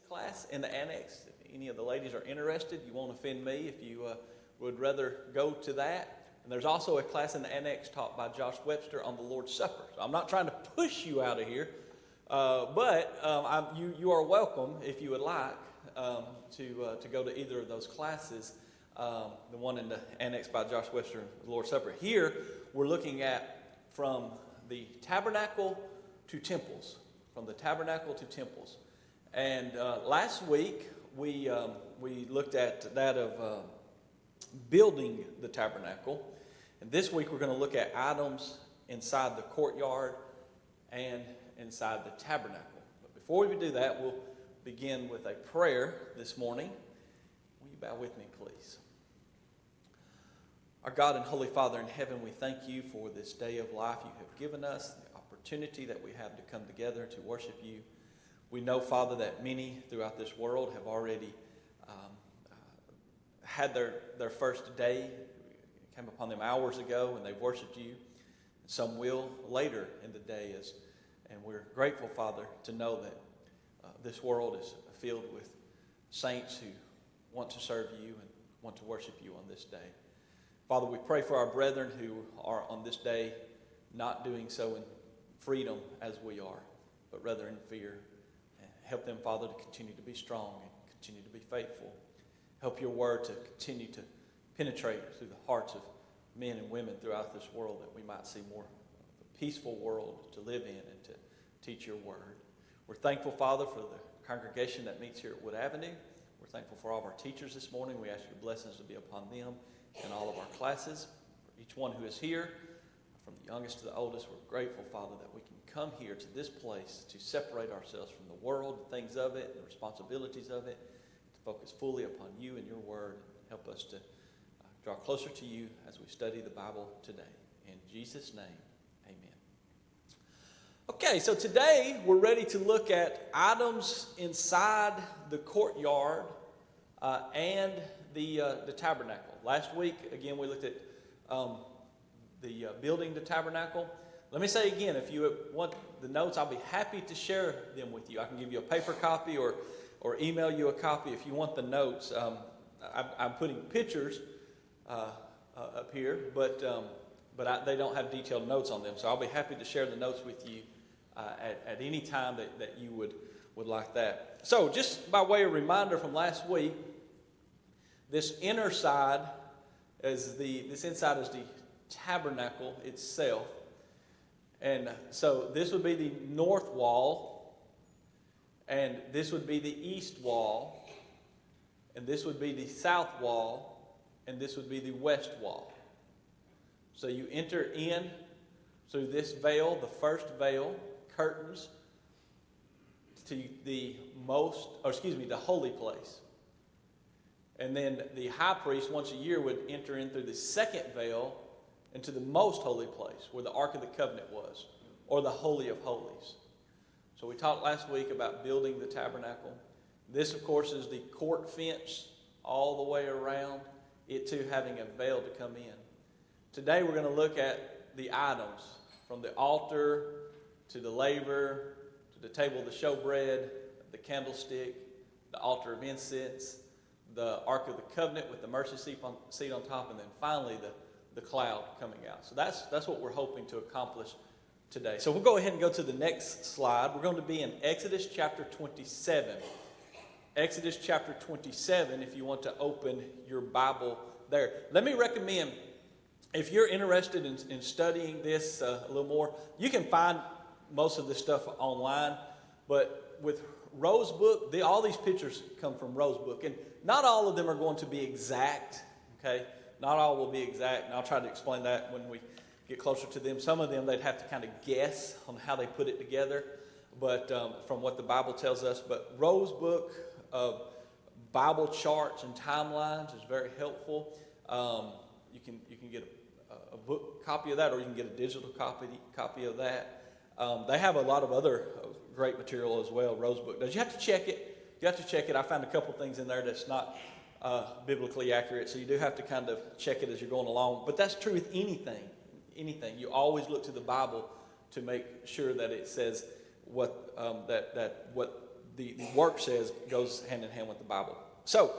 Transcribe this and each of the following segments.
class in the annex. If any of the ladies are interested, you won't offend me if you would rather go to that. And there's also a class in the annex taught by Josh Webster on the Lord's Supper. So I'm not trying to push you out of here, but you are welcome if you would like to go to either of those classes. The one in the annex by Josh Webster, the Lord's Supper. Here we're looking at from the tabernacle to temples, from the tabernacle to temples. And last week we looked at that of building the tabernacle. And this week we're going to look at items inside the courtyard and inside the tabernacle. But before we do that, we'll begin with a prayer this morning. Will you bow with me, please? Our God and Holy Father in heaven, we thank you for this day of life you have given us, the opportunity that we have to come together to worship you. We know, Father, that many throughout this world have already had their first day. It came upon them hours ago and they've worshiped you. Some will later in the day. And we're grateful, Father, to know that this world is filled with saints who want to serve you and want to worship you on this day. Father, we pray for our brethren who are on this day not doing so in freedom as we are, but rather in fear. And help them, Father, to continue to be strong and continue to be faithful. Help your word to continue to penetrate through the hearts of men and women throughout this world, that we might see more of a peaceful world to live in and to teach your word. We're thankful, Father, for the congregation that meets here at Wood Avenue. We're thankful for all of our teachers this morning. We ask your blessings to be upon them and all of our classes. For each one who is here, from the youngest to the oldest, we're grateful, Father, that we can come here to this place to separate ourselves from the world, the things of it, the responsibilities of it, to focus fully upon you and your word. Help us to draw closer to you as we study the Bible today. In Jesus' name, amen. Okay, so today we're ready to look at items inside the courtyard and the tabernacle. Last week, again, we looked at the building the tabernacle. Let me say again, if you want the notes, I'll be happy to share them with you. I can give you a paper copy or email you a copy if you want the notes. I'm putting pictures up here, but they don't have detailed notes on them. So I'll be happy to share the notes with you at any time that you would like that. So just by way of reminder from last week, this inner side this inside is the tabernacle itself. And so this would be the north wall, and this would be the east wall, and this would be the south wall, and this would be the west wall. So you enter in through this veil, the first veil, curtains, to the holy place. And then the high priest once a year would enter in through the second veil into the most holy place where the Ark of the Covenant was, or the Holy of Holies. So we talked last week about building the tabernacle. This, of course, is the court fence all the way around, it too having a veil to come in. Today we're going to look at the items from the altar to the laver, to the table of the showbread, the candlestick, the altar of incense, the Ark of the Covenant with the mercy seat on top, and then finally the cloud coming out. So that's what we're hoping to accomplish today. So we'll go ahead and go to the next slide. We're going to be in Exodus chapter 27. Exodus chapter 27, if you want to open your Bible there. Let me recommend, if you're interested in studying this a little more, you can find most of this stuff online, but with Rosebook, all these pictures come from Rosebook, and not all of them are going to be exact, okay? Not all will be exact, and I'll try to explain that when we get closer to them. Some of them they'd have to kind of guess on how they put it together, but from what the Bible tells us. But Rosebook of Bible charts and timelines is very helpful. You can get a book copy of that, or you can get a digital copy of that. They have a lot of other great material as well. Rosebook does. You have to check it. I found a couple things in there that's not biblically accurate, so you do have to kind of check it as you're going along. But that's true with anything. You always look to the Bible to make sure that it says what the work says goes hand in hand with the Bible. So,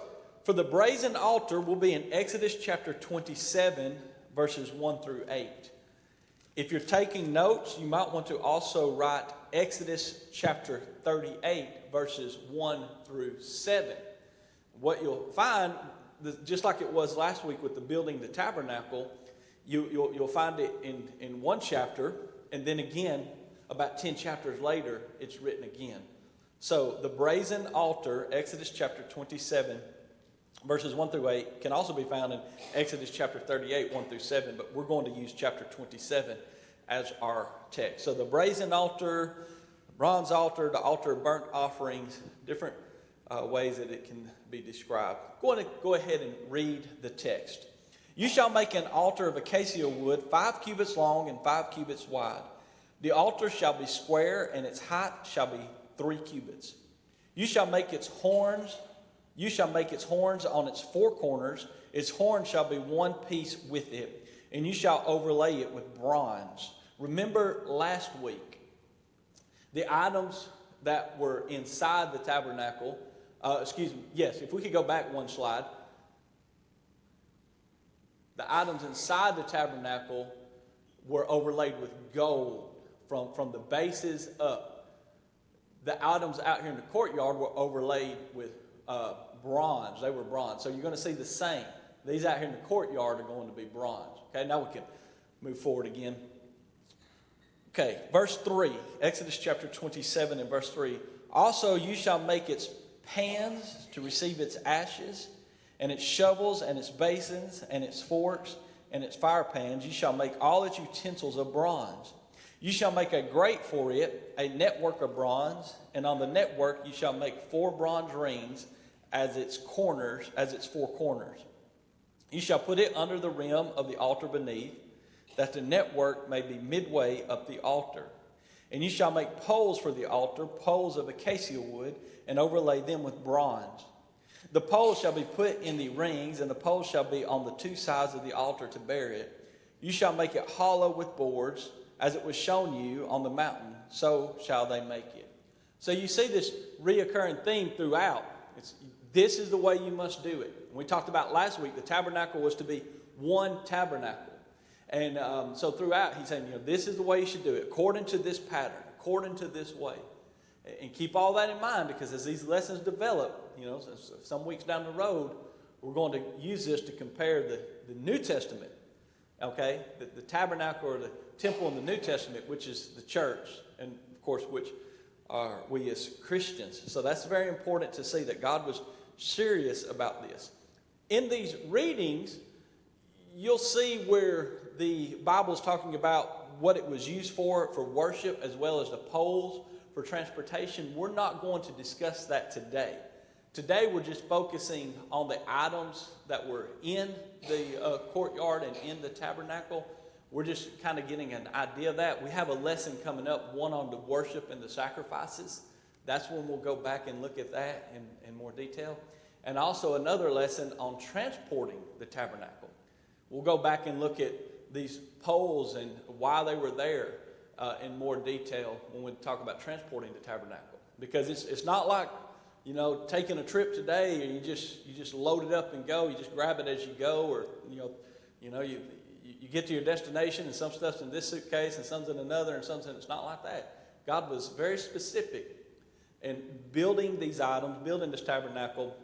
for the brazen altar, we'll be in Exodus chapter 27, verses 1 through 8. If you're taking notes, you might want to also write Exodus chapter 38, verses 1 through 7. What you'll find, just like it was last week with the building the tabernacle, you'll find it in one chapter, and then again, about 10 chapters later, it's written again. So the brazen altar, Exodus chapter 27, verses 1 through 8, can also be found in Exodus chapter 38, 1 through 7, but we're going to use chapter 27 as our text. So the brazen altar, bronze altar, the altar of burnt offerings, different ways that it can be described. Go ahead and read the text. You shall make an altar of acacia wood, 5 cubits long and 5 cubits wide. The altar shall be square, and its height shall be 3 cubits. You shall make its horns on its 4 corners. Its horns shall be one piece with it, and you shall overlay it with bronze. Remember last week, the items that were inside the tabernacle, if we could go back one slide. The items inside the tabernacle were overlaid with gold from the bases up. The items out here in the courtyard were overlaid with bronze. They were bronze. So you're going to see the same. These out here in the courtyard are going to be bronze. Okay, now we can move forward again. Okay, verse 3, Exodus chapter 27 and verse 3. Also you shall make its pans to receive its ashes, and its shovels, and its basins, and its forks, and its fire pans. You shall make all its utensils of bronze. You shall make a grate for it, a network of bronze, and on the network you shall make 4 bronze rings as its 4 corners. You shall put it under the rim of the altar beneath, that the network may be midway up the altar. And you shall make poles for the altar, poles of acacia wood, and overlay them with bronze. The poles shall be put in the rings, and the poles shall be on the 2 sides of the altar to bear it. You shall make it hollow with boards, as it was shown you on the mountain, so shall they make it. So you see this reoccurring theme throughout. This is the way you must do it. We talked about last week, the tabernacle was to be one tabernacle. And so throughout, he's saying, this is the way you should do it, according to this pattern, according to this way. And keep all that in mind, because as these lessons develop, some weeks down the road, we're going to use this to compare the New Testament, okay? The tabernacle or the temple in the New Testament, which is the church, and of course, which are we as Christians. So that's very important to see that God was serious about this. In these readings, you'll see where the Bible is talking about what it was used for worship, as well as the poles for transportation. We're not going to discuss that today. Today we're just focusing on the items that were in the courtyard and in the tabernacle. We're just kind of getting an idea of that. We have a lesson coming up, one on the worship and the sacrifices. That's when we'll go back and look at that in more detail. And also another lesson on transporting the tabernacle. We'll go back and look at these poles and why they were there in more detail when we talk about transporting the tabernacle. Because it's not like, taking a trip today and you just load it up and go. You just grab it as you go, or you get to your destination and some stuff's in this suitcase and some's in another and some's in. It's not like that. God was very specific in building these items, building this tabernacle,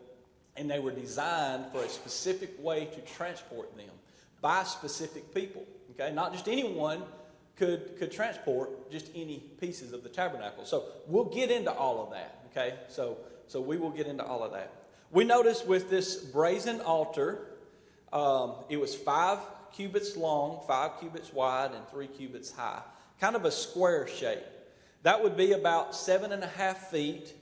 and they were designed for a specific way to transport them by specific people. Okay, not just anyone could transport just any pieces of the tabernacle. So we'll get into all of that. Okay, so we will get into all of that. We notice with this brazen altar, it was 5 cubits long, 5 cubits wide, and 3 cubits high. Kind of a square shape. That would be about 7.5 feet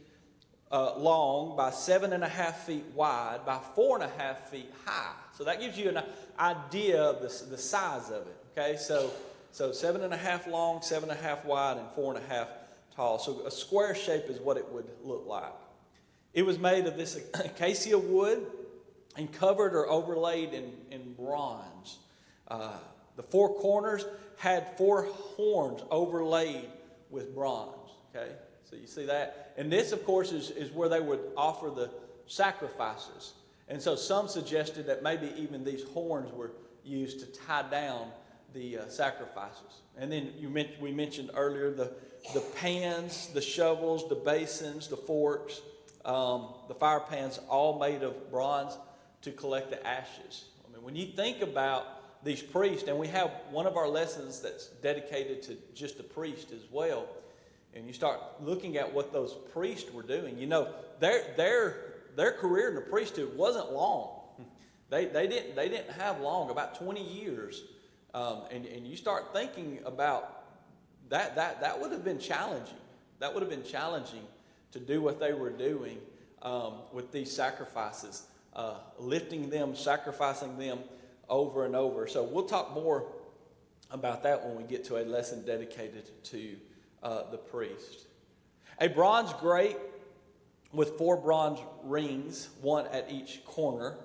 long by 7.5 feet wide by 4.5 feet high. So that gives you an idea of the size of it. Okay, so 7.5 long, 7.5 wide, and 4.5 tall. So a square shape is what it would look like. It was made of this acacia wood and covered or overlaid in bronze. The 4 corners had 4 horns overlaid with bronze. Okay, So you see that? And this, of course, is where they would offer the sacrifices. And so some suggested that maybe even these horns were used to tie down the sacrifices. And then we mentioned earlier the pans, the shovels, the basins, the forks, the fire pans, all made of bronze to collect the ashes. I mean, when you think about these priests, and we have one of our lessons that's dedicated to just the priest as well, and you start looking at what those priests were doing, you know, their career in the priesthood wasn't long. They didn't have long, about 20 years. And you start thinking about that would have been challenging. That would have been challenging to do what they were doing with these sacrifices, lifting them, sacrificing them over and over. So we'll talk more about that when we get to a lesson dedicated to the priest. A bronze grate with 4 bronze rings, one at each corner.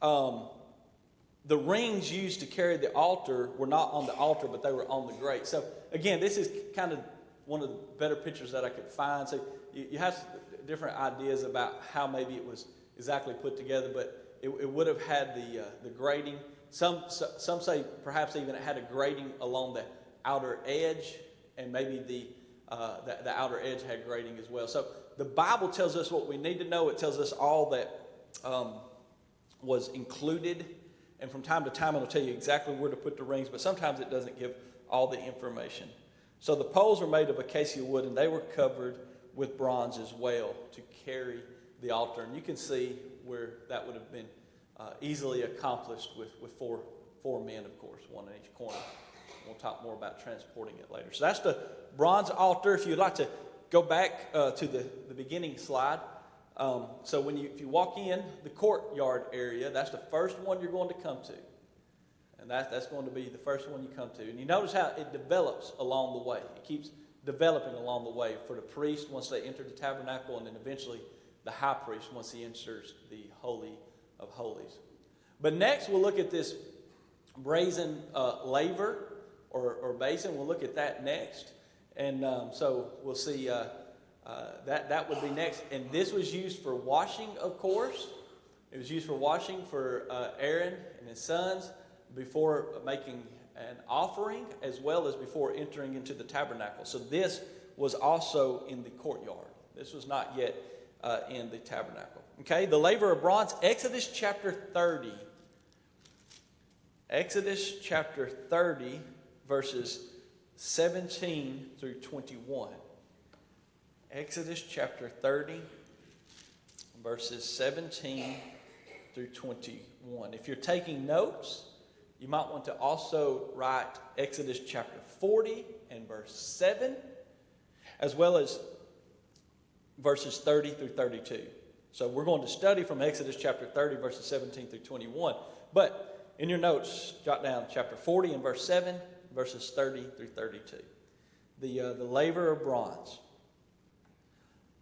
The rings used to carry the altar were not on the altar, but they were on the grate. So again, this is kind of one of the better pictures that I could find. So you have different ideas about how maybe it was exactly put together, but it would have had the grating. Some say perhaps even it had a grating along the outer edge, and maybe the outer edge had grating as well. So the Bible tells us what we need to know. It tells us all that was included. And from time to time, it'll tell you exactly where to put the rings, but sometimes it doesn't give all the information. So the poles were made of acacia wood, and they were covered with bronze as well to carry the altar. And you can see where that would have been easily accomplished with four men, of course, one in each corner. We'll talk more about transporting it later. So that's the bronze altar. If you'd like to go back to the beginning slide. So if you walk in the courtyard area, that's the first one you're going to come to. And that's going to be the first one you come to. And you notice how it develops along the way. It keeps developing along the way for the priest once they enter the tabernacle, and then eventually the high priest once he enters the Holy of Holies. But next we'll look at this brazen laver or basin. We'll look at that next. And so we'll see that would be next. And this was used for washing, of course. It was used for washing for Aaron and his sons before making an offering, as well as before entering into the tabernacle. So this was also in the courtyard. This was not yet in the tabernacle. Okay, the laver of bronze, Exodus chapter 30. Exodus chapter 30, verses 17 through 21. Exodus chapter 30, verses 17 through 21. If you're taking notes, you might want to also write Exodus chapter 40 and verse 7, as well as verses 30 through 32. So we're going to study from Exodus chapter 30, verses 17 through 21. But in your notes, jot down chapter 40 and verse 7, verses 30 through 32. The laver of bronze.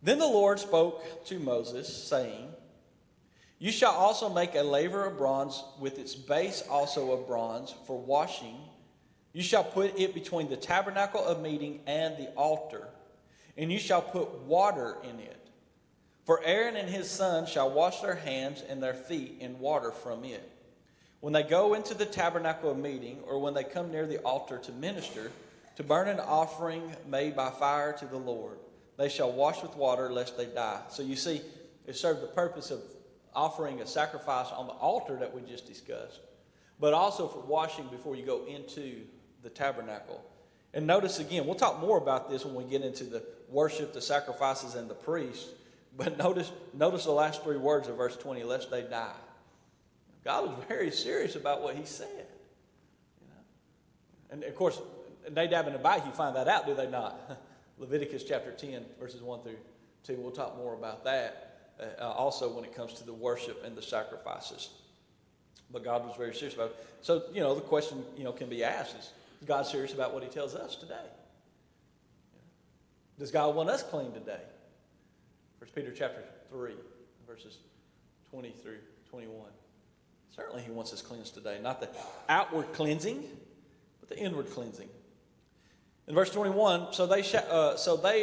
Then the Lord spoke to Moses, saying, You shall also make a laver of bronze with its base also of bronze for washing. You shall put it between the tabernacle of meeting and the altar, and you shall put water in it. For Aaron and his sons shall wash their hands and their feet in water from it. When they go into the tabernacle of meeting, or when they come near the altar to minister, to burn an offering made by fire to the Lord, they shall wash with water lest they die. So you see, it served the purpose of offering a sacrifice on the altar that we just discussed, but also for washing before you go into the tabernacle. And notice again, we'll talk more about this when we get into the worship, the sacrifices, and the priests. But notice the last 3 words of verse 20, lest they die. God was very serious about what he said. You know? And of course, Nadab and Abihu find that out, do they not? Leviticus chapter 10, verses 1 through 2. We'll talk more about that also when it comes to the worship and the sacrifices. But God was very serious about it. So, the question, can be asked is God serious about what he tells us today? Does God want us clean today? 1 Peter chapter 3, verses 20 through 21. Certainly he wants us cleansed today. Not the outward cleansing, but the inward cleansing. In verse 21, so they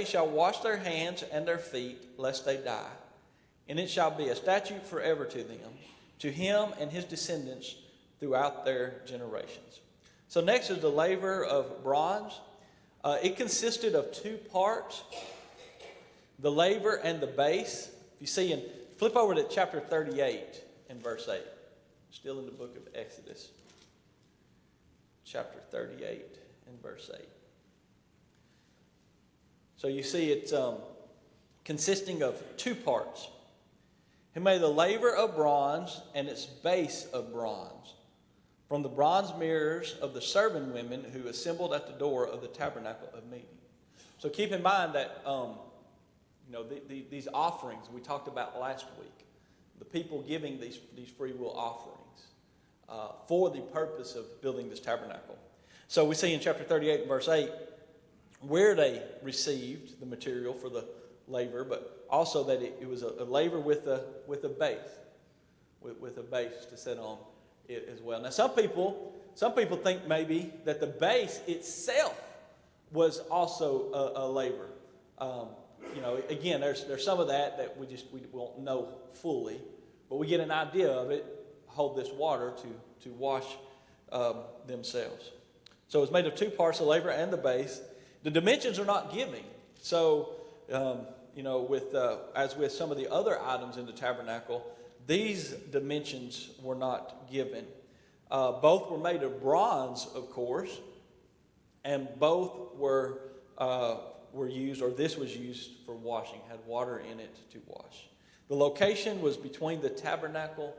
shall wash their hands and their feet, lest they die. And it shall be a statute forever to them, to him and his descendants throughout their generations. So next is the laver of bronze. It consisted of two parts, the laver and the base. If you see, flip over to chapter 38 and verse 8. Still in the book of Exodus. Chapter 38 and verse 8. So you see it's consisting of two parts. He made the laver of bronze and its base of bronze, from the bronze mirrors of the serving women who assembled at the door of the tabernacle of meeting. So keep in mind that these offerings we talked about last week, the people giving these free will offerings for the purpose of building this tabernacle. So we see in chapter 38 and verse 8 where they received the material for the laver, but also that it was a laver with a base, with a base to set on it as well. Now some people think maybe that the base itself was also a laver. Again, there's some of that we won't know fully, but we get an idea of it. Hold this water to wash themselves. So it's made of two parts, the laver and the base. The dimensions are not given. So as with some of the other items in the tabernacle, these dimensions were not given. Both were made of bronze, of course, and both were used, or this was used for washing, had water in it to wash. The location was between the tabernacle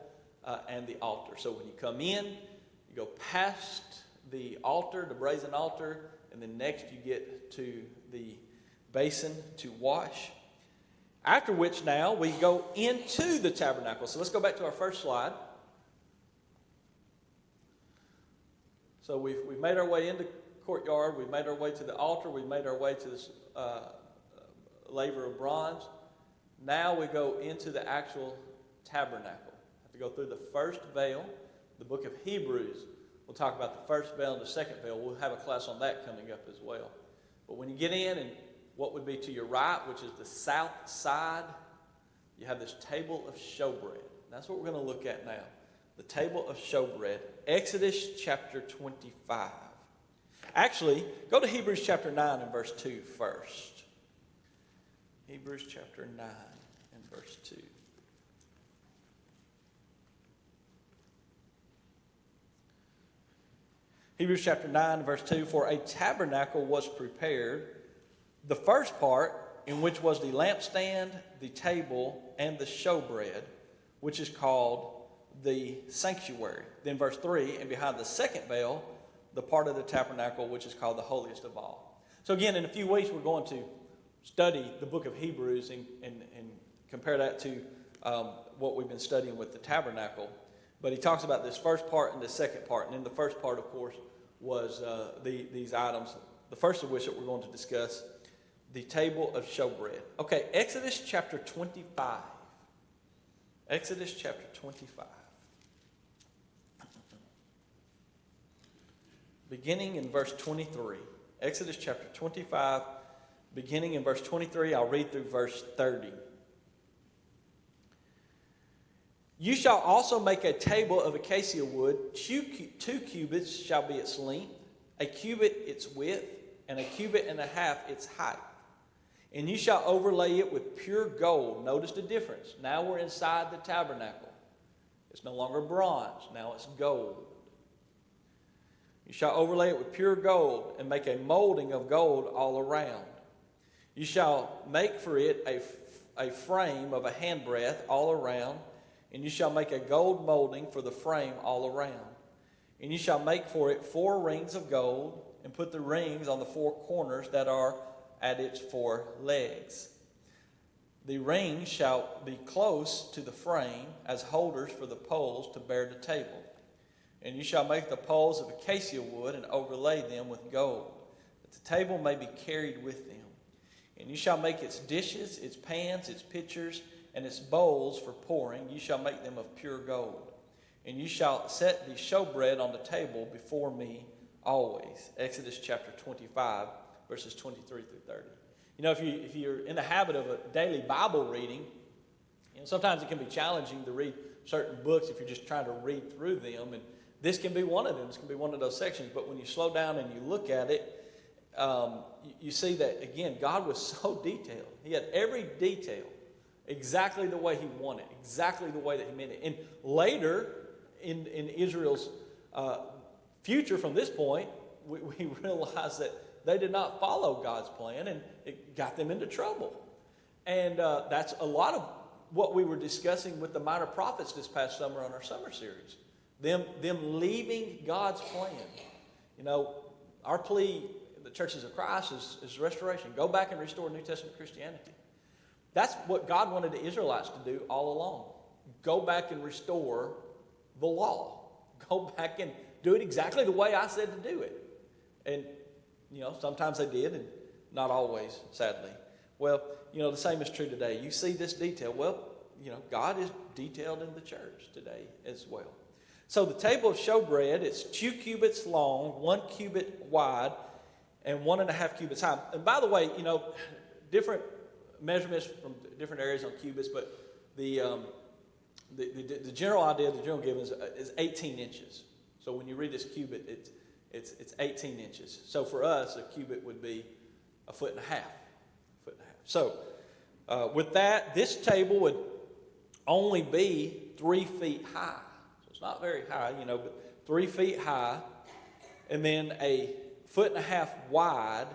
and the altar. So when you come in, you go past the altar, the brazen altar, and then next you get to the basin to wash. After which now we go into the tabernacle. So let's go back to our first slide. So we've made our way into the courtyard. We've made our way to the altar. We've made our way to this laver of bronze. Now we go into the actual tabernacle. We have to go through the first veil. The book of Hebrews, we'll talk about the first veil and the second veil. We'll have a class on that coming up as well. But when you get in, and what would be to your right, which is the south side, you have this table of showbread. That's what we're going to look at now. The table of showbread. Exodus chapter 25. Actually, go to Hebrews chapter 9 and verse 2 first. Hebrews chapter 9 and verse 2. Hebrews chapter 9 verse 2, for a tabernacle was prepared, the first part, in which was the lampstand, the table, and the showbread, which is called the sanctuary. Then verse 3, and behind the second veil, the part of the tabernacle, which is called the holiest of all. So again, in a few weeks, we're going to study the book of Hebrews and compare that to what we've been studying with the tabernacle. But he talks about this first part and the second part. And then the first part, of course, was these items, the first of which that we're going to discuss, the table of showbread. Okay, Exodus chapter 25. Exodus chapter 25. Beginning in verse 23. Exodus chapter 25, beginning in verse 23. I'll read through verse 30. You shall also make a table of acacia wood. 2 cubits shall be its length, a cubit its width, and a cubit and a half its height. And you shall overlay it with pure gold. Notice the difference. Now we're inside the tabernacle. It's no longer bronze. Now it's gold. You shall overlay it with pure gold and make a molding of gold all around. You shall make for it a frame of a handbreadth all around. And you shall make a gold molding for the frame all around. And you shall make for it 4 rings of gold, and put the rings on the 4 corners that are at its 4 legs. The rings shall be close to the frame as holders for the poles to bear the table. And you shall make the poles of acacia wood and overlay them with gold, that the table may be carried with them. And you shall make its dishes, its pans, its pitchers, and its bowls for pouring. You shall make them of pure gold. And you shall set the showbread on the table before me always. Exodus chapter 25, verses 23 through 30. You know, if you're in the habit of a daily Bible reading, you know, sometimes it can be challenging to read certain books if you're just trying to read through them. And this can be one of them. This can be one of those sections. But when you slow down and you look at it, you see that, again, God was so detailed. He had every detail exactly the way he wanted, exactly the way that he meant it. And later in Israel's future from this point, we realize that they did not follow God's plan, and it got them into trouble. And that's a lot of what we were discussing with the minor prophets this past summer on our summer series. Them leaving God's plan. You know, our plea, the churches of Christ, is restoration. Go back and restore New Testament Christianity. That's what God wanted the Israelites to do all along. Go back and restore the law. Go back and do it exactly the way I said to do it. And, you know, sometimes they did, and not always, sadly. Well, you know, the same is true today. You see this detail. Well, you know, God is detailed in the church today as well. So the table of showbread, it's 2 cubits long, 1 cubit wide, and 1.5 cubits high. And by the way, you know, different measurements from different areas on cubits, but the general idea, the general given is 18 inches. So when you read this cubit, it's 18 inches. So for us, a cubit would be 1.5 feet. So with that, this table would only be 3 feet high. So it's not very high, you know, but 3 feet high, and then 1.5 feet wide,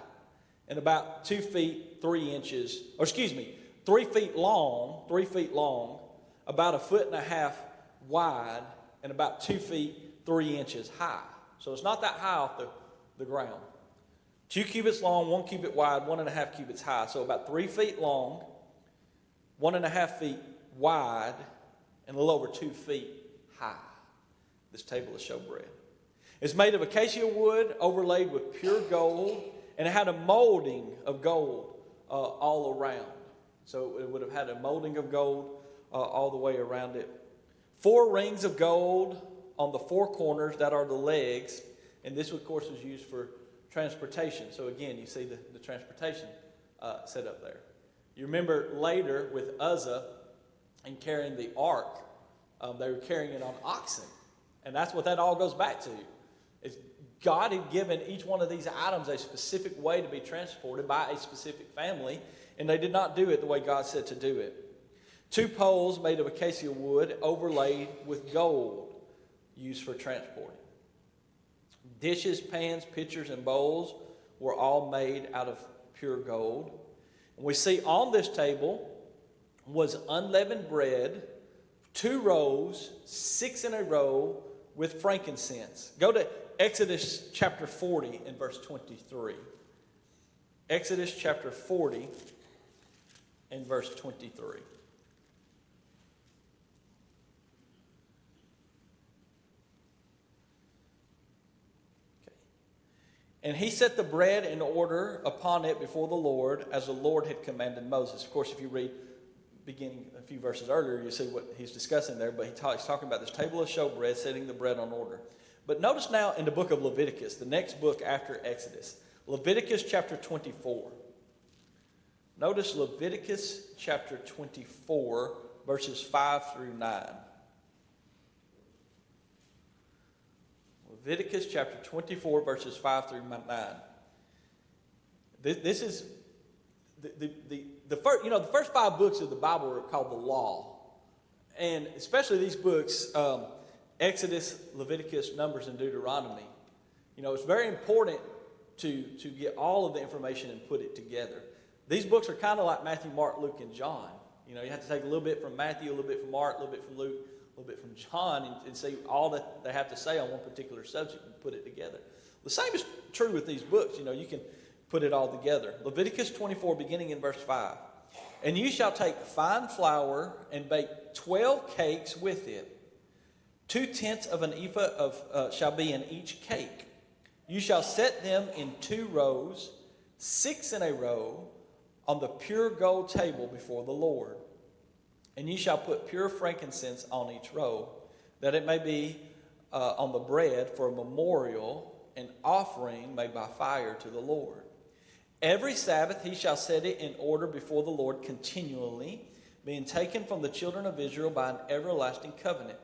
and about 2 feet 3 inches, or excuse me, 3 feet long, about 1.5 feet wide, and about 2 feet 3 inches high. So it's not that high off the ground. 2 cubits long, 1 cubit wide, 1.5 cubits high. So about 3 feet long, 1.5 feet wide, and a little over 2 feet high. This table of showbread. It's made of acacia wood overlaid with pure gold, and it had a molding of gold all around. So it would have had a molding of gold all the way around it. 4 rings of gold on the 4 corners that are the legs, and this, of course, was used for transportation. So again, you see the transportation set up there. You remember later with Uzzah and carrying the ark, they were carrying it on oxen, and that's what that all goes back to. It's God had given each one of these items a specific way to be transported by a specific family, and they did not do it the way God said to do it. 2 poles made of acacia wood overlaid with gold used for transporting. Dishes, pans, pitchers, and bowls were all made out of pure gold. And we see on this table was unleavened bread, 2 rows, 6 in a row, with frankincense. Go to Exodus chapter 40 and verse 23. Exodus chapter 40 and verse 23. And he set the bread in order upon it before the Lord, as the Lord had commanded Moses. Of course, if you read beginning a few verses earlier, you see what he's discussing there. But he's talking about this table of showbread, setting the bread on order. But notice now in the book of Leviticus, the next book after Exodus, Leviticus chapter 24. Notice Leviticus chapter 24, verses 5 through 9. Leviticus chapter 24, verses 5 through 9. This is the first, the first 5 books of the Bible are called the Law, and especially these books, Exodus, Leviticus, Numbers, and Deuteronomy. It's very important to get all of the information and put it together. These books are kind of like Matthew, Mark, Luke, and John. You have to take a little bit from Matthew, a little bit from Mark, a little bit from Luke, a little bit from John, and see all that they have to say on one particular subject and put it together. The same is true with these books. You can put it all together. Leviticus 24, beginning in verse 5. And you shall take fine flour and bake 12 cakes with it. 2/10 of an ephah shall be in each cake. You shall set them in 2 rows, 6 in a row, on the pure gold table before the Lord. And you shall put pure frankincense on each row, that it may be on the bread for a memorial, an offering made by fire to the Lord. Every Sabbath he shall set it in order before the Lord continually, being taken from the children of Israel by an everlasting covenant.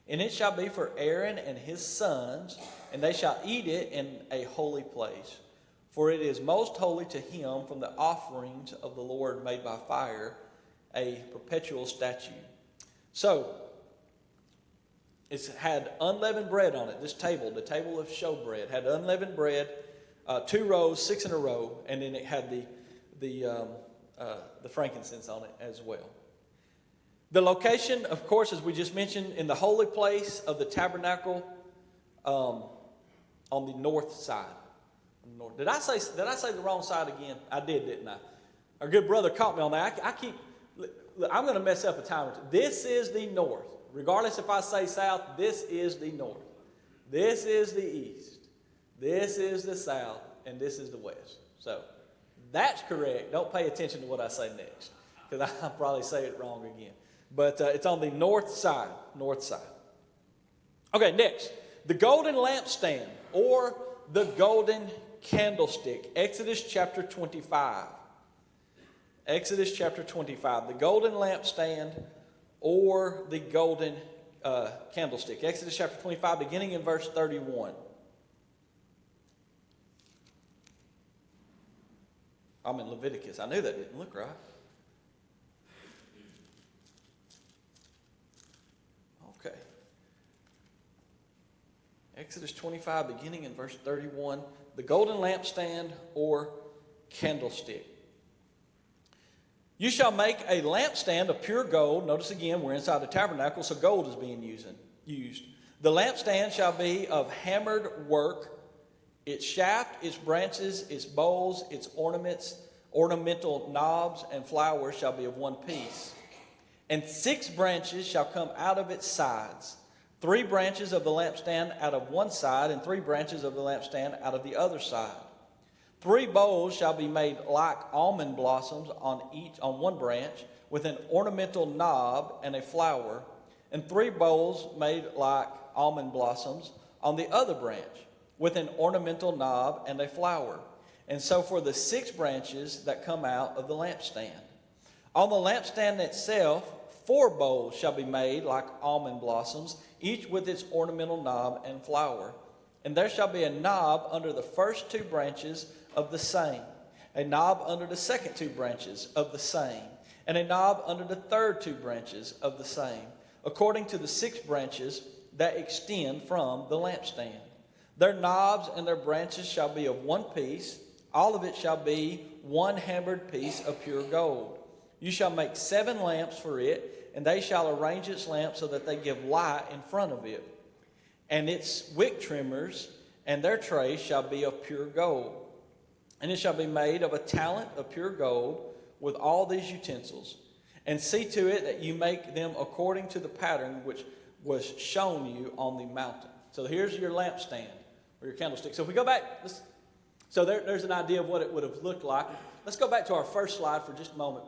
And it shall be for Aaron and his sons, and they shall eat it in a holy place. For it is most holy to him from the offerings of the Lord made by fire, a perpetual statute. So, it's had unleavened bread on it, this table, the table of showbread, had unleavened bread, 2 rows, 6 in a row, and then it had the frankincense on it as well. The location, of course, as we just mentioned, in the holy place of the tabernacle on the north side. Did I say the wrong side again? I did, didn't I? Our good brother caught me on that. I'm going to mess up a time or two. This is the north. Regardless if I say south, this is the north. This is the east. This is the south, and this is the west. So, that's correct. Don't pay attention to what I say next, because I'll probably say it wrong again. But it's on the north side. North side. Okay, next. The golden lampstand, or the golden candlestick. Exodus chapter 25. Exodus chapter 25. The golden lampstand, or the golden candlestick. Exodus chapter 25, beginning in verse 31. I'm in Leviticus. I knew that didn't look right. Okay. Exodus 25, beginning in verse 31. The golden lampstand or candlestick. You shall make a lampstand of pure gold. Notice again, we're inside the tabernacle, so gold is being used. The lampstand shall be of hammered work. Its shaft, its branches, its bowls, its ornaments, ornamental knobs, and flowers shall be of one piece. And 6 branches shall come out of its sides. 3 branches of the lampstand out of one side, and 3 branches of the lampstand out of the other side. 3 bowls shall be made like almond blossoms on one branch, with an ornamental knob and a flower, and 3 bowls made like almond blossoms on the other branch, with an ornamental knob and a flower. And so for the 6 branches that come out of the lampstand. On the lampstand itself, 4 bowls shall be made like almond blossoms, each with its ornamental knob and flower. And there shall be a knob under the first 2 branches of the same, a knob under the second 2 branches of the same, and a knob under the third 2 branches of the same, according to the 6 branches that extend from the lampstand. Their knobs and their branches shall be of one piece. All of it shall be one hammered piece of pure gold. You shall make 7 lamps for it, and they shall arrange its lamps so that they give light in front of it. And its wick trimmers and their trays shall be of pure gold. And it shall be made of a talent of pure gold with all these utensils. And see to it that you make them according to the pattern which was shown you on the mountain. So here's your lampstand or your candlestick. So if we go back, so there's an idea of what it would have looked like. Let's go back to our first slide for just a moment.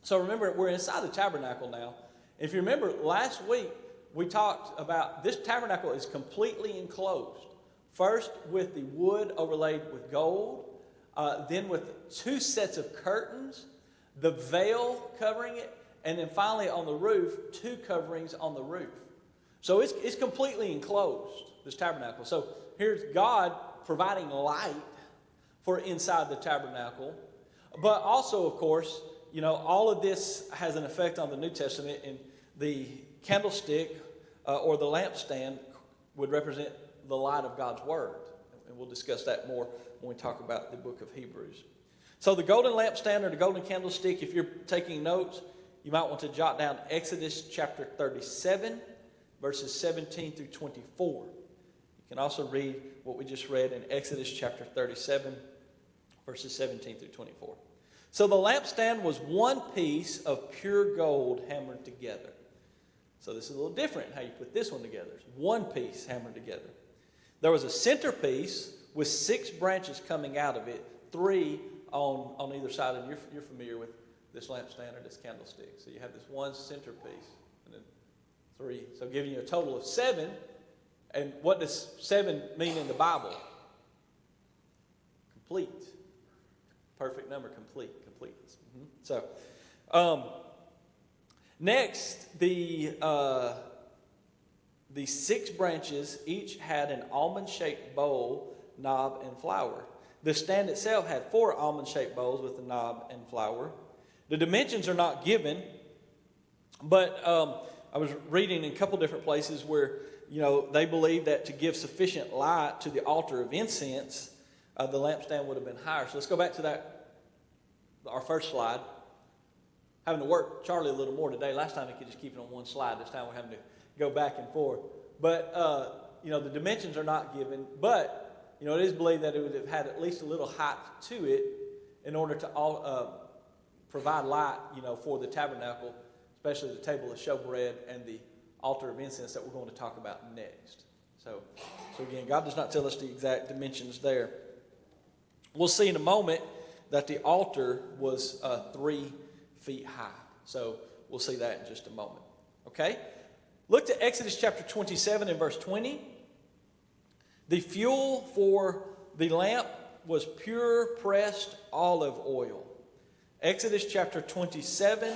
So remember, we're inside the tabernacle now. If you remember, last week we talked about this tabernacle is completely enclosed. First with the wood overlaid with gold, then with 2 sets of curtains, the veil covering it, and then finally on the roof, 2 coverings on the roof. So it's completely enclosed, this tabernacle. So here's God providing light for inside the tabernacle. But also, of course, you know, all of this has an effect on the New Testament, and the candlestick or the lampstand would represent the light of God's Word. And we'll discuss that more when we talk about the book of Hebrews. So the golden lampstand or the golden candlestick, if you're taking notes, you might want to jot down Exodus chapter 37, verses 17 through 24. You can also read what we just read in Exodus chapter 37, verses 17 through 24. So the lampstand was one piece of pure gold hammered together. So this is a little different how you put this one together. It's one piece hammered together. There was a centerpiece with 6 branches coming out of it, 3 on either side. And you're familiar with this lampstand or this candlestick. So you have this one centerpiece and then 3. So giving you a total of 7. And what does 7 mean in the Bible? Complete. Perfect number, completeness. So, next, the 6 branches each had an almond-shaped bowl, knob, and flower. The stand itself had 4 almond-shaped bowls with a knob and flower. The dimensions are not given, but I was reading in a couple different places where, they believe that to give sufficient light to the altar of incense, the lampstand would have been higher. So let's go back to our first slide. Having to work Charlie a little more today. Last time he could just keep it on one slide. This time we're having to go back and forth. But, the dimensions are not given, but it is believed that it would have had at least a little height to it in order to provide light, for the tabernacle, especially the table of showbread and the altar of incense that we're going to talk about next. So again, God does not tell us the exact dimensions there. We'll see in a moment that the altar was 3 feet high. So we'll see that in just a moment. Okay? Look to Exodus chapter 27 and verse 20. The fuel for the lamp was pure pressed olive oil. Exodus chapter 27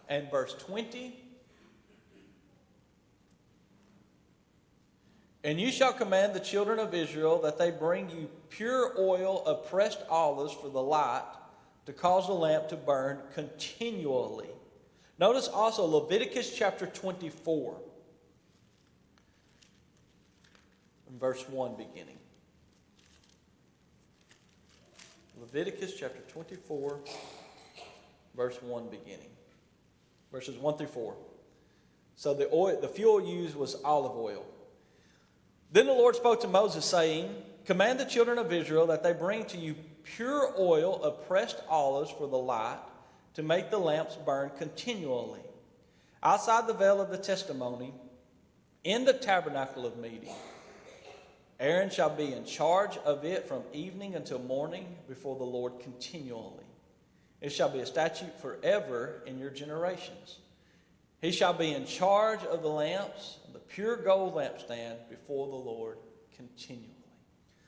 and verse 20. And you shall command the children of Israel that they bring you pure oil of pressed olives for the light, to cause the lamp to burn continually. Notice also Leviticus chapter 24, verse 1 beginning. Leviticus chapter 24, verse 1 beginning. Verses 1 through 4. So the fuel used was olive oil. Then the Lord spoke to Moses, saying, command the children of Israel that they bring to you pure oil of pressed olives for the light, to make the lamps burn continually. Outside the veil of the testimony, in the tabernacle of meeting, Aaron shall be in charge of it from evening until morning before the Lord continually. It shall be a statute forever in your generations. He shall be in charge of the lamps, the pure gold lampstand before the Lord continually.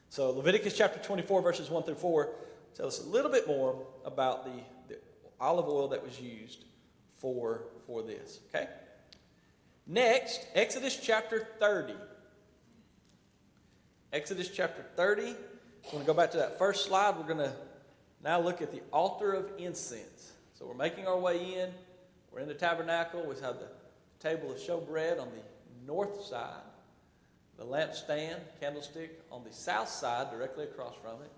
So Leviticus chapter 24, verses 1 through 4 tell us a little bit more about the olive oil that was used for this. Okay? Next, Exodus chapter 30. Exodus chapter 30. We're going to go back to that first slide. We're going to now look at the altar of incense. So we're making our way in. We're in the tabernacle. We have the table of showbread on the north side. The lampstand, candlestick, on the south side, directly across from it.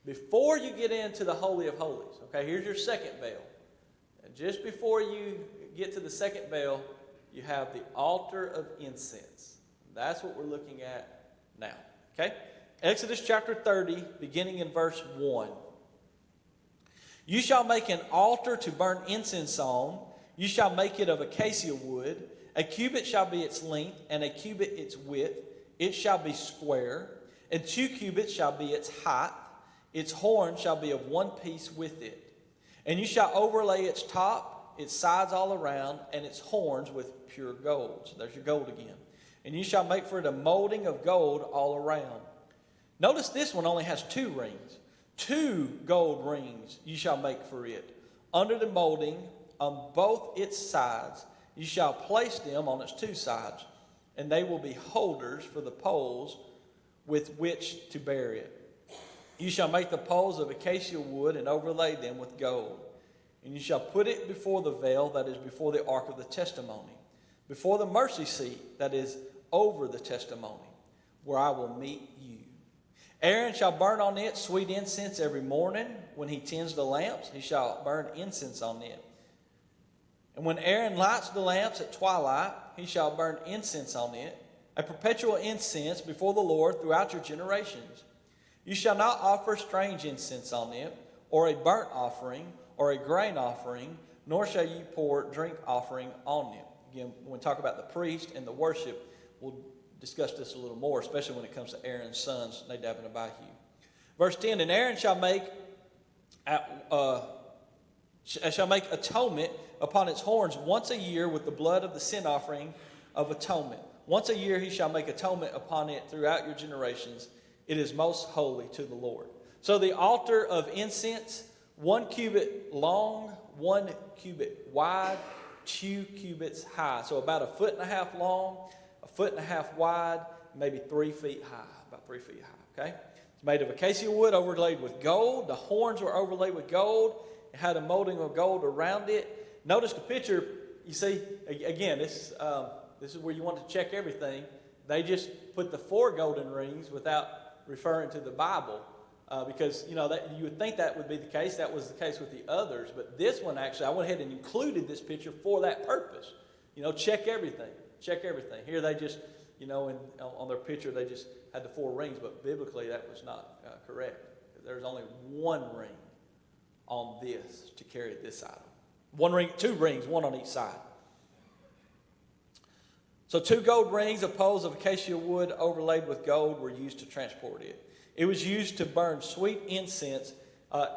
Before you get into the Holy of Holies, okay, here's your second veil. And just before you get to the second veil, you have the altar of incense. That's what we're looking at now, okay? Exodus chapter 30, beginning in verse 1. You shall make an altar to burn incense on. You shall make it of acacia wood. A cubit shall be its length, and a cubit its width. It shall be square, and 2 cubits shall be its height. Its horn shall be of one piece with it. And you shall overlay its top, its sides all around, and its horns with pure gold. So there's your gold again. And you shall make for it a molding of gold all around. Notice this one only has 2 rings. 2 gold rings you shall make for it. Under the molding, on both its sides, you shall place them on its 2 sides. And they will be holders for the poles with which to bear it. You shall make the poles of acacia wood and overlay them with gold. And you shall put it before the veil that is before the ark of the testimony, before the mercy seat that is over the testimony, where I will meet you. Aaron shall burn on it sweet incense every morning. When he tends the lamps, he shall burn incense on it. And when Aaron lights the lamps at twilight, he shall burn incense on it, a perpetual incense before the Lord throughout your generations. You shall not offer strange incense on it, or a burnt offering, or a grain offering, nor shall you pour drink offering on it. Again, when we talk about the priest and the worship, we'll discuss this a little more, especially when it comes to Aaron's sons, Nadab and Abihu. Verse 10, and Aaron shall make atonement upon its horns once a year with the blood of the sin offering of atonement. Once a year he shall make atonement upon it throughout your generations. It is most holy to the Lord. So the altar of incense, 1 cubit long, 1 cubit wide, 2 cubits high. So about 1.5 feet long, 1.5 feet wide, maybe 3 feet high, about 3 feet high, okay? It's made of acacia wood overlaid with gold. The horns were overlaid with gold. It had a molding of gold around it. Notice the picture, you see, again, this is where you want to check everything. They just put the 4 golden rings without referring to the Bible because, you know, that you would think that would be the case. That was the case with the others. But this one, actually, I went ahead and included this picture for that purpose. You know, check everything. Check everything. Here they just, you know, on their picture, they just had the 4 rings. But biblically, that was not correct. There's only 1 ring on this to carry this item. 1 ring, 2 rings, 1 on each side. So 2 gold rings of poles of acacia wood overlaid with gold were used to transport it. It was used to burn sweet incense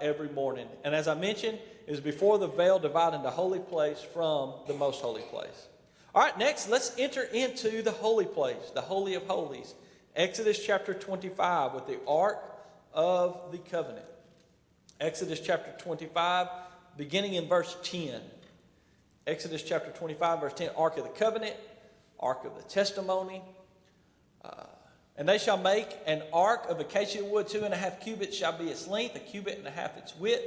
every morning. And as I mentioned, it was before the veil divided the holy place from the most holy place. All right, next, let's enter into the holy place, the Holy of Holies. Exodus chapter 25 with the Ark of the Covenant. Exodus chapter 25, beginning in verse 10. Exodus chapter 25, verse 10, Ark of the Covenant, Ark of the Testimony. And they shall make an ark of acacia wood, 2.5 cubits shall be its length, 1.5 cubits its width,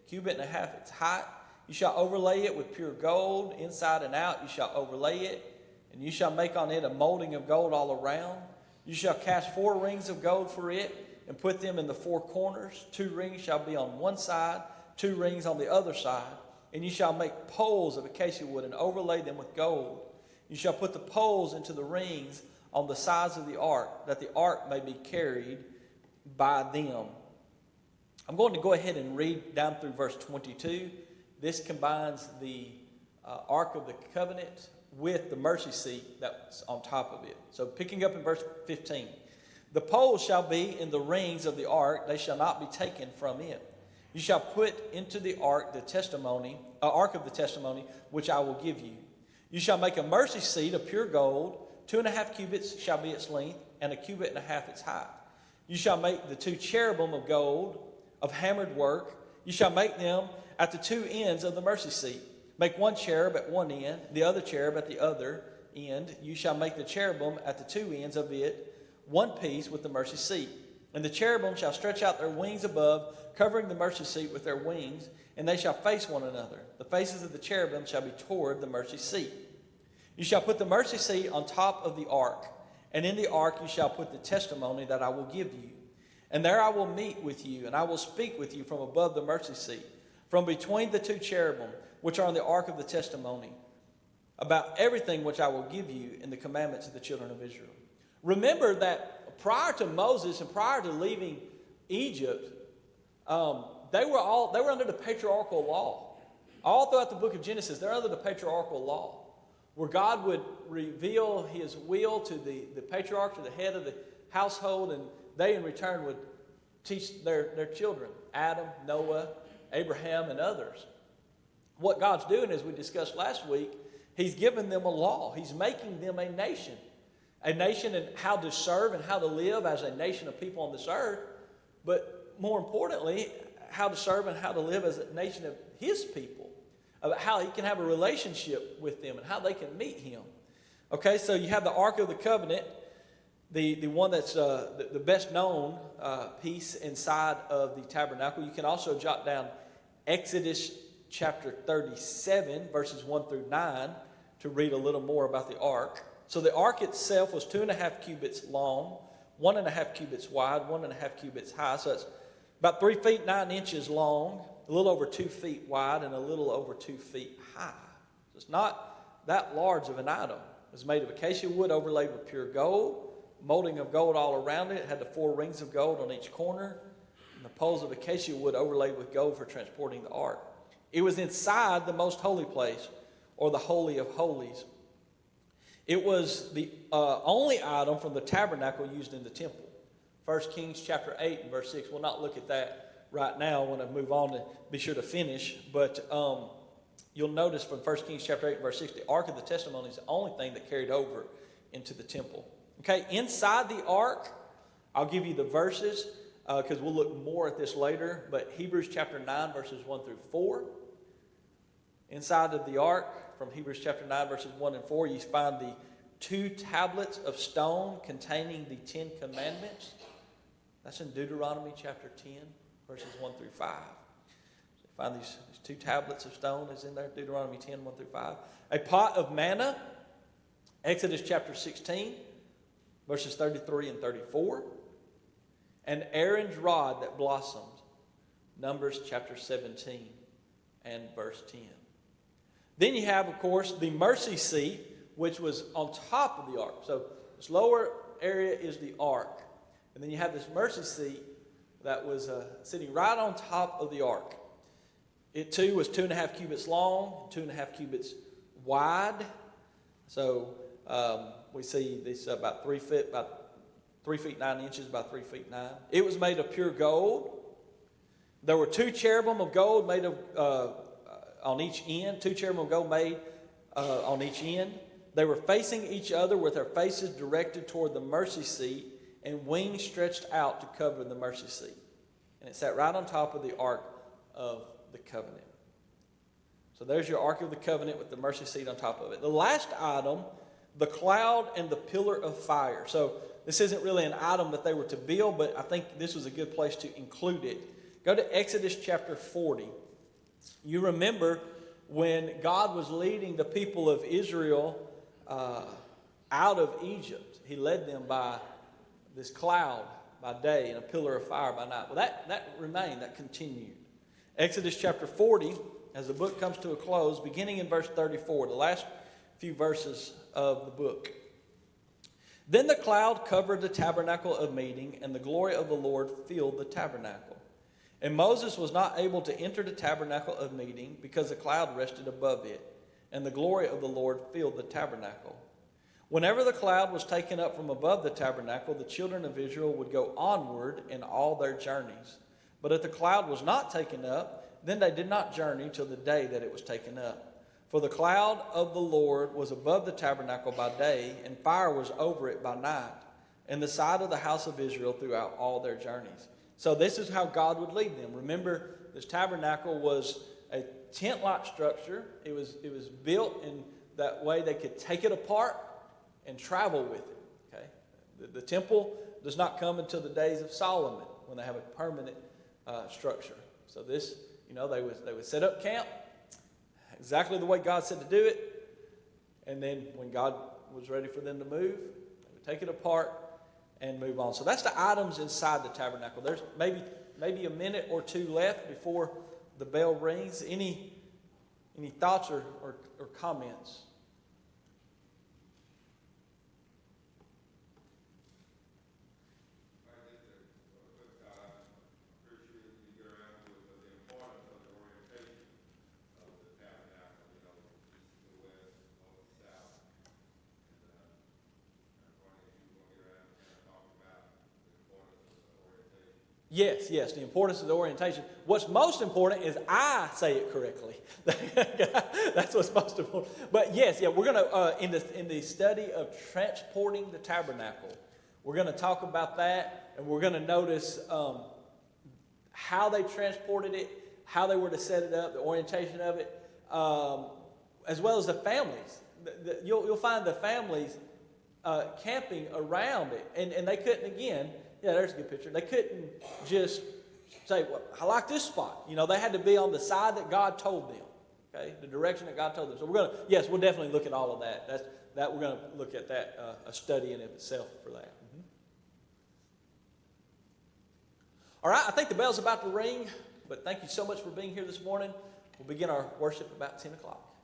1.5 cubits its height. You shall overlay it with pure gold, inside and out you shall overlay it, and you shall make on it a molding of gold all around. You shall cast 4 rings of gold for it, and put them in the 4 corners. 2 rings shall be on one side, 2 rings on the other side. And you shall make poles of acacia wood, and overlay them with gold. You shall put the poles into the rings on the sides of the ark, that the ark may be carried by them. I'm going to go ahead and read down through verse 22. This combines the Ark of the Covenant with the mercy seat that's on top of it. So picking up in verse 15. The poles shall be in the rings of the ark, they shall not be taken from it. You shall put into the ark the testimony, ark of the testimony, which I will give you. You shall make a mercy seat of pure gold, 2.5 cubits shall be its length, and 1.5 cubits its height. You shall make the 2 cherubim of gold, of hammered work. You shall make them at the 2 ends of the mercy seat. Make 1 cherub at one end, the other cherub at the other end. You shall make the cherubim at the 2 ends of it, one piece with the mercy seat. And the cherubim shall stretch out their wings above, covering the mercy seat with their wings, and they shall face one another. The faces of the cherubim shall be toward the mercy seat. You shall put the mercy seat on top of the ark, and in the ark you shall put the testimony that I will give you. And there I will meet with you, and I will speak with you from above the mercy seat, from between the 2 cherubim, which are on the ark of the testimony, about everything which I will give you in the commandments of the children of Israel. Remember that prior to Moses and prior to leaving Egypt, they were under the patriarchal law. All throughout the book of Genesis, they're under the patriarchal law, where God would reveal his will to the patriarch, to the head of the household, and they in return would teach their children, Adam, Noah, Abraham, and others. What God's doing, as we discussed last week, he's given them a law. He's making them a nation and how to serve and how to live as a nation of people on this earth, but more importantly, how to serve and how to live as a nation of his people, about how he can have a relationship with them and how they can meet him. Okay, so you have the Ark of the Covenant, the one that's the best known piece inside of the tabernacle. You can also jot down Exodus chapter 37, verses 1 through 9, to read a little more about the ark. So the ark itself was 2.5 cubits long, 1.5 cubits wide, 1.5 cubits high. So it's about 3 feet 9 inches long, a little over 2 feet wide, and a little over 2 feet high. So it's not that large of an item. It was made of acacia wood overlaid with pure gold, molding of gold all around it. It had the 4 rings of gold on each corner, and the poles of acacia wood overlaid with gold for transporting the ark. It was inside the most holy place, or the Holy of Holies. It was the only item from the tabernacle used in the temple. 1 Kings chapter 8 and verse 6. We'll not look at that right now. I want to move on to be sure to finish. But you'll notice from 1 Kings chapter 8 and verse 6, the Ark of the Testimony is the only thing that carried over into the temple. Okay, inside the ark, I'll give you the verses. because we'll look more at this later. But Hebrews chapter 9, verses 1 through 4. Inside of the ark, from Hebrews chapter 9, verses 1 and 4, you find the 2 tablets of stone containing the 10 commandments. That's in Deuteronomy chapter 10, verses 1 through 5. So you find these 2 tablets of stone is in there, Deuteronomy 10, 1 through 5. A pot of manna, Exodus chapter 16, verses 33 and 34. And Aaron's rod that blossomed, Numbers chapter 17 and verse 10. Then you have, of course, the mercy seat, which was on top of the ark. So this lower area is the ark. And then you have this mercy seat that was sitting right on top of the ark. It too was 2.5 cubits long, 2.5 cubits wide. So we see this about 3 feet, about 3 feet 9 inches, about 3 feet 9. It was made of pure gold. There were 2 cherubim of gold made of on each end. 2 cherubim of gold made on each end. They were facing each other with their faces directed toward the mercy seat and wings stretched out to cover the mercy seat. And it sat right on top of the Ark of the Covenant. So there's your Ark of the Covenant with the mercy seat on top of it. The last item, the cloud and the pillar of fire. So this isn't really an item that they were to build, but I think this was a good place to include it. Go to Exodus chapter 40. You remember when God was leading the people of Israel out of Egypt. He led them by this cloud by day and a pillar of fire by night. Well, that remained, that continued. Exodus chapter 40, as the book comes to a close, beginning in verse 34, the last few verses of the book. Then the cloud covered the tabernacle of meeting, and the glory of the Lord filled the tabernacle. And Moses was not able to enter the tabernacle of meeting because the cloud rested above it, and the glory of the Lord filled the tabernacle. Whenever the cloud was taken up from above the tabernacle, the children of Israel would go onward in all their journeys. But if the cloud was not taken up, then they did not journey till the day that it was taken up. For the cloud of the Lord was above the tabernacle by day, and fire was over it by night, in the sight of the house of Israel throughout all their journeys. So this is how God would lead them. Remember, this tabernacle was a tent-like structure. It was built in that way they could take it apart and travel with it. Okay, the temple does not come until the days of Solomon when they have a permanent structure. So this, they would set up camp exactly the way God said to do it, and then when God was ready for them to move, they would take it apart and move on. So that's the items inside the tabernacle. There's maybe a minute or two left before the bell rings. Any thoughts or comments? Yes, the importance of the orientation. What's most important is I say it correctly. That's what's most important. But yes, we're going to, in the study of transporting the tabernacle, we're going to talk about that, and we're going to notice how they transported it, how they were to set it up, the orientation of it, as well as the families. You'll find the families camping around it, and they couldn't, again, there's a good picture. They couldn't just say, well, I like this spot. They had to be on the side that God told them, okay, the direction that God told them. So we'll definitely look at all of that. We're going to look at that, a study in itself for that. Mm-hmm. All right, I think the bell's about to ring, but thank you so much for being here this morning. We'll begin our worship about 10 o'clock.